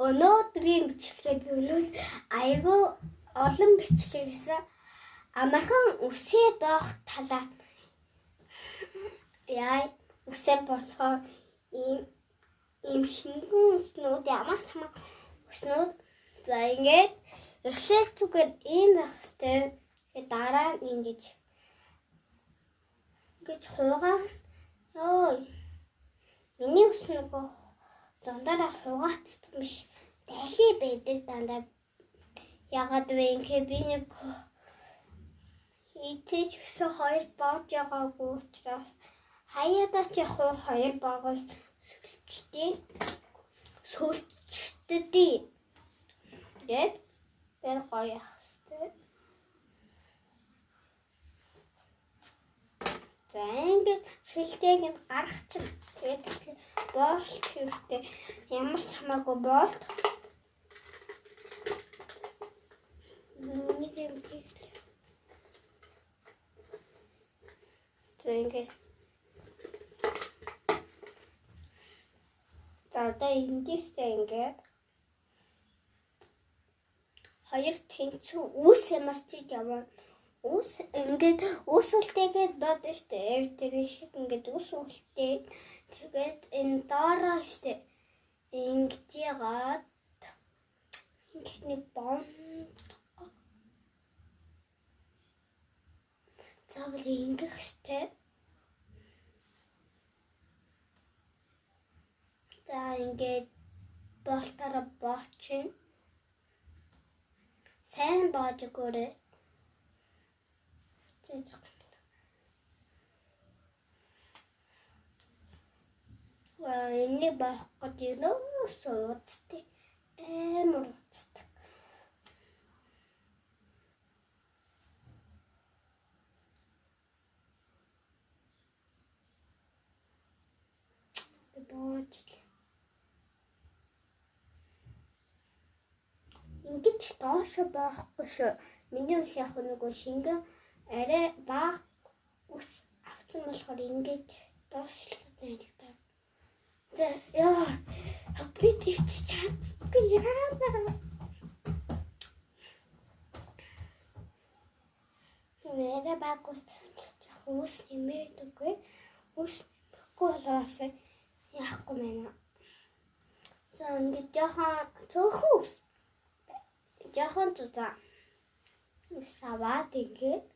өнөөдрийн бичлэгээ би айгүй олон бичлэг хийсэн. Амархан үсээ доох талаар үсээ болохоор ийм шингэн үснүүд ямар самаа үснүүд за ингээд эхлээд зүгээр ийм байх хэрэгтэй. Дараа нь ингэж хуугаа миний ус нөгөө дандаа хугаацсан биш дахи байдаг дандаа ягаад вэ ингээ би нэг итэж өсө хоёр боож байгаагүй учраас хаяада чи хоёр боогоос сүлчтэй гээд тэр гоё яхстай. За ингээд шилтэйг нь гарах чинь тэгээд боолт хэрэгтэй. Ямар ч хамаагүй боолт. Нэг юм хийх. За ингээд. За одоо эндээсээ ингээд хоёр тэнцүү үс ямар ч яваа. Ус ингээд ус үлдээгээд бод штэ. Тэр шиг ингээд ус үлдээ. Тэгээд энэ дараа штэ. Ингэж ягаад ингээд нэг бон. Цаавал ингэх штэ. За ингээд болтоор боочин. Сайн боож өгөөрэй. Ini bakal dilusut sih, menurut saya. Ингэж доош байхгүй шүү. Миний ус яг нэг шингэн арай баг ус авсан болохоор ингэж доошлоо л та. За яа би тэгч чадахгүй яана. Нэрэ баг ус нэмээдгүй ус болоос яахгүй мэнэ. За ингэж жоохон цөөхөс жоохон тузаа саваад ингээд